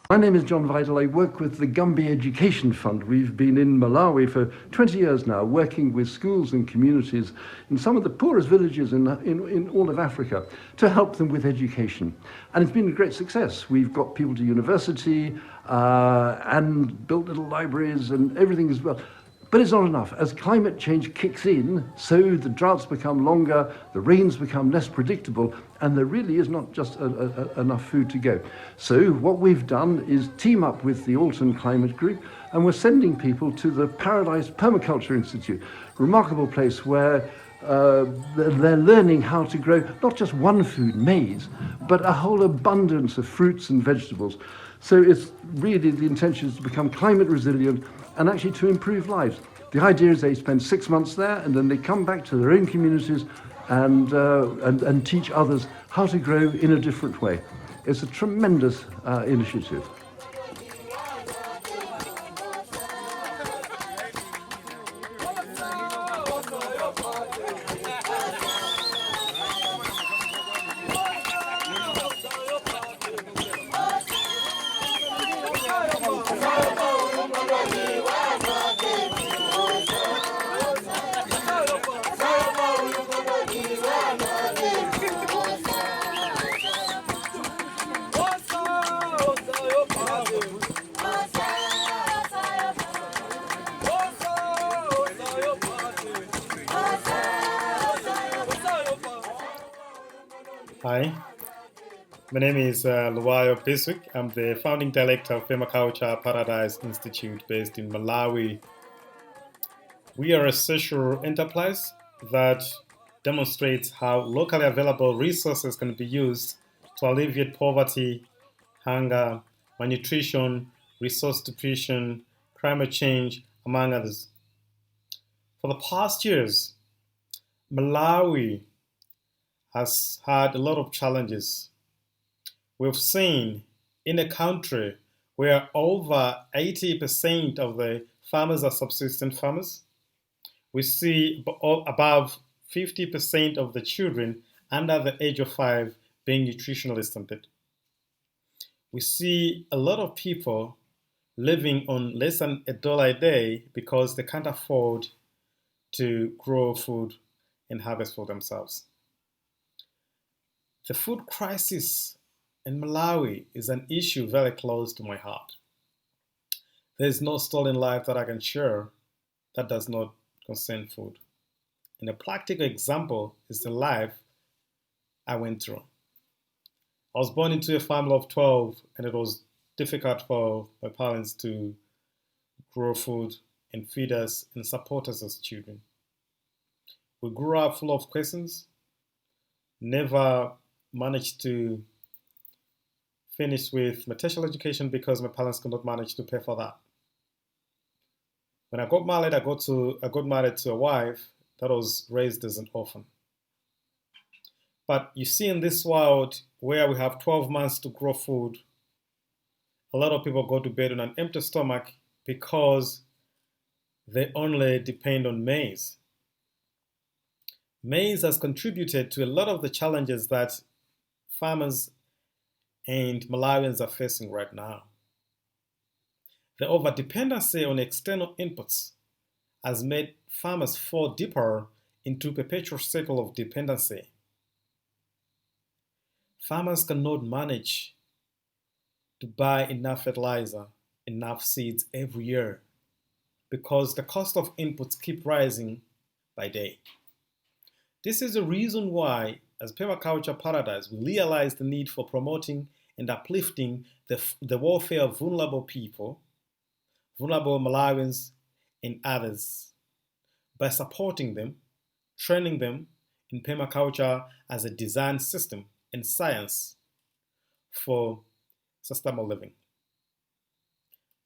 My name is John Vidal. I work with the Gumbi Education Fund. We've been in Malawi for 20 years now, working with schools and communities in some of the poorest villages in all of Africa to help them with education. And it's been a great success. We've got people to university and built little libraries and everything as well. But it's not enough. As climate change kicks in, so the droughts become longer, the rains become less predictable, and there really is not just enough food to go. So what we've done is team up with the Alton Climate Group, and we're sending people to the Paradise Permaculture Institute, a remarkable place where they're learning how to grow not just one food, maize, but a whole abundance of fruits and vegetables. So it's really the intention is to become climate resilient and actually to improve lives. The idea is they spend 6 months there and then they come back to their own communities and teach others how to grow in a different way. It's a tremendous initiative. Hi, my name is Luwayo Biswick. I'm the founding director of Permaculture Paradise Institute based in Malawi. We are a social enterprise that demonstrates how locally available resources can be used to alleviate poverty, hunger, malnutrition, resource depletion, climate change, among others. For the past years, Malawi has had a lot of challenges. We've seen in a country where over 80% of the farmers are subsistence farmers, we see above 50% of the children under the age of 5 being nutritionally stunted. We see a lot of people living on less than $1 a day because they can't afford to grow food and harvest for themselves. The food crisis in Malawi is an issue very close to my heart. There is no story in life that I can share that does not concern food. And a practical example is the life I went through. I was born into a family of 12, and it was difficult for my parents to grow food and feed us and support us as children. We grew up full of questions, never managed to finish with my tertiary education because my parents could not manage to pay for that. When I got married, I got married to a wife that was raised as an orphan. But you see, in this world where we have 12 months to grow food, a lot of people go to bed on an empty stomach because they only depend on maize. Maize has contributed to a lot of the challenges that farmers and Malawians are facing right now. The overdependency on external inputs has made farmers fall deeper into a perpetual cycle of dependency. Farmers cannot manage to buy enough fertilizer, enough seeds every year because the cost of inputs keep rising by day. This is the reason why, as Permaculture Paradise, we realize the need for promoting and uplifting the welfare of vulnerable people, vulnerable Malawians and others, by supporting them, training them in permaculture as a design system and science for sustainable living.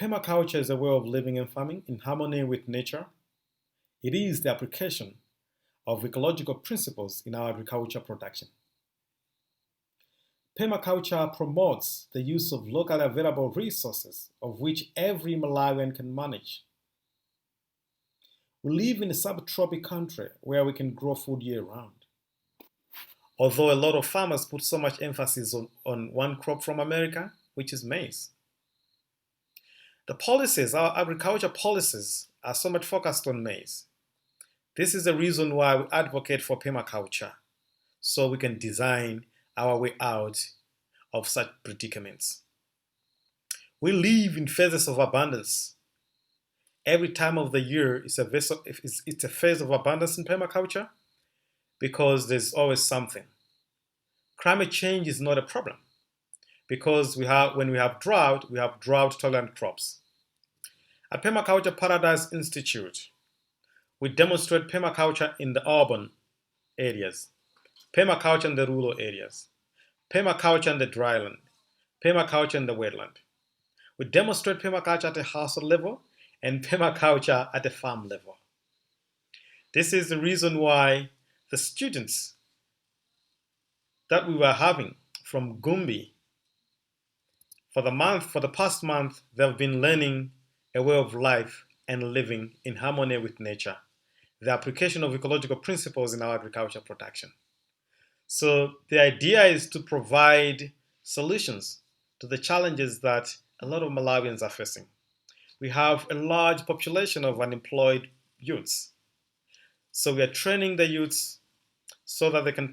Permaculture is a way of living and farming in harmony with nature. It is the application of ecological principles in our agriculture production. Permaculture promotes the use of locally available resources of which every Malawian can manage. We live in a subtropical country where we can grow food year-round. Although a lot of farmers put so much emphasis on one crop from America, which is maize. The policies, our agriculture policies, are so much focused on maize. This is the reason why we advocate for permaculture, so we can design our way out of such predicaments. We live in phases of abundance. Every time of the year is it's a phase of abundance in permaculture because there's always something. Climate change is not a problem because when we have drought-tolerant crops. At Permaculture Paradise Institute, we demonstrate permaculture in the urban areas, permaculture in the rural areas, permaculture in the dryland, permaculture in the wetland. We demonstrate permaculture at a household level and permaculture at a farm level. This is the reason why the students that we were having from Gumbi, for the past month, they've been learning a way of life and living in harmony with nature, the application of ecological principles in our agriculture production. So the idea is to provide solutions to the challenges that a lot of Malawians are facing. We have a large population of unemployed youths. So we are training the youths so that they can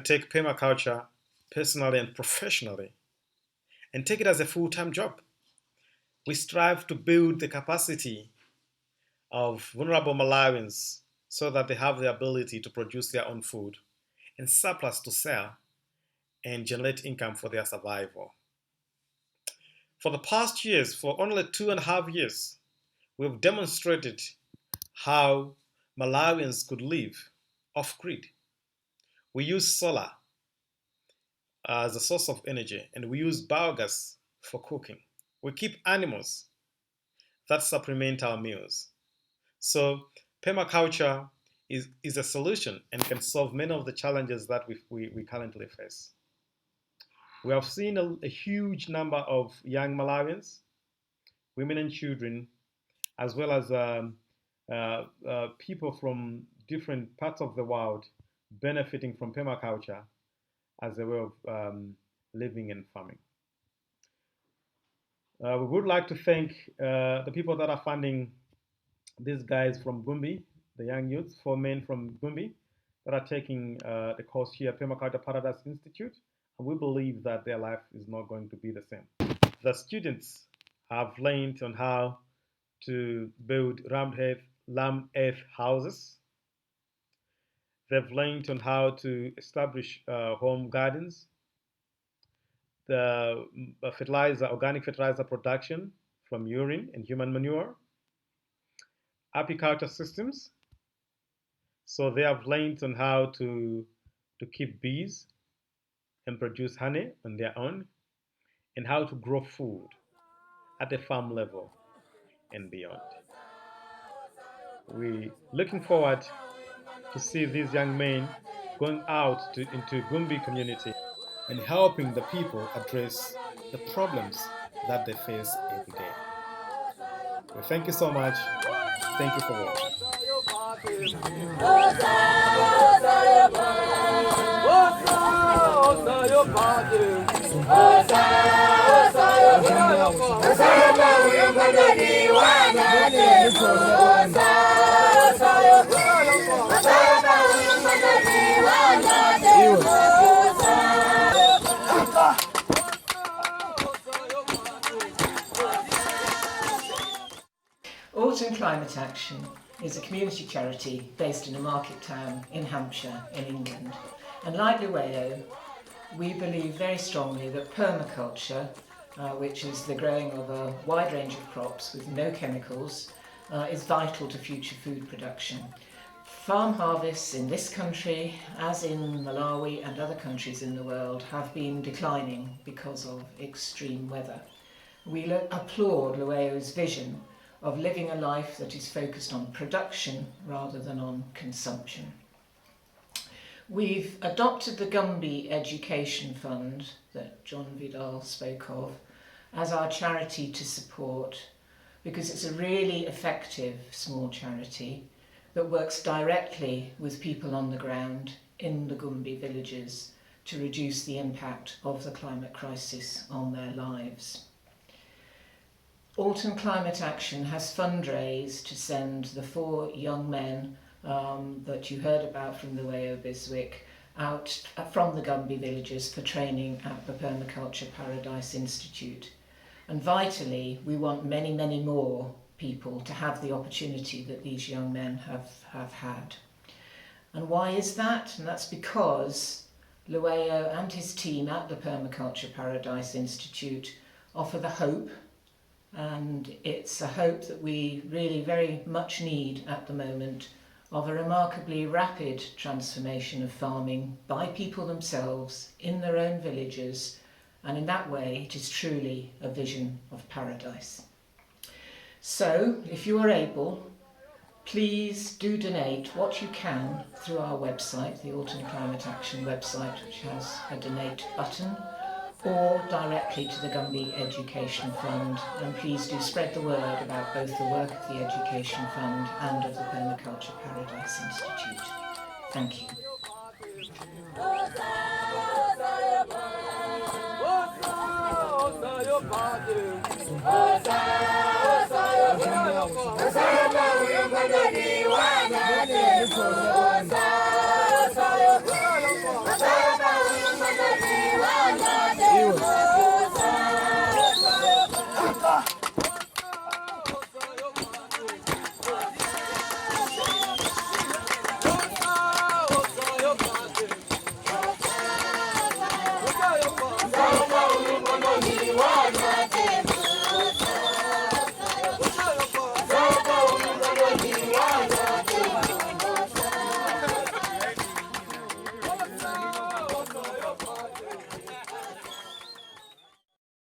take permaculture personally and professionally and take it as a full-time job. We strive to build the capacity of vulnerable Malawians so that they have the ability to produce their own food and surplus to sell and generate income for their survival. For the past years, for only 2.5 years, we've demonstrated how Malawians could live off-grid. We use solar as a source of energy, and we use biogas for cooking. We keep animals that supplement our meals. So permaculture is a solution and can solve many of the challenges that we currently face. We have seen a huge number of young Malawians, women and children, as well as people from different parts of the world benefiting from permaculture as a way of living and farming. We would like to thank the people that are funding these guys from Gumbi, the young youths, 4 men from Gumbi, that are taking the course here at Permaculture Paradise Institute, and we believe that their life is not going to be the same. The students have learned on how to build lamb earth houses. They've learned on how to establish home gardens, the organic fertilizer production from urine and human manure, apiculture systems. So they have learned on how to keep bees and produce honey on their own, and how to grow food at the farm level and beyond. We're looking forward to see these young men going out into Gumbi community and helping the people address the problems that they face every day. Well, thank you so much. Thank you for Alton Climate Action is a community charity based in a market town in Hampshire in England. And like Lueo, we believe very strongly that permaculture, which is the growing of a wide range of crops with no chemicals, is vital to future food production. Farm harvests in this country, as in Malawi and other countries in the world, have been declining because of extreme weather. We applaud Lueo's vision of living a life that is focused on production rather than on consumption. We've adopted the Gumbi Education Fund that John Vidal spoke of as our charity to support, because it's a really effective small charity that works directly with people on the ground in the Gumbi villages to reduce the impact of the climate crisis on their lives. Alton Climate Action has fundraised to send the 4 young men that you heard about from the Wayo Biswick out from the Gumbi villages for training at the Permaculture Paradise Institute. And vitally, we want many, many more people to have the opportunity that these young men have had. And why is that? And that's because Luwayo and his team at the Permaculture Paradise Institute offer the hope, and it's a hope that we really very much need at the moment, of a remarkably rapid transformation of farming by people themselves in their own villages, and in that way it is truly a vision of paradise. So if you are able, please do donate what you can through our website, the Alton Climate Action website, which has a donate button, or directly to the Gumbi Education Fund, and please do spread the word about both the work of the Education Fund and of the Permaculture Paradise Institute. Thank you. Osa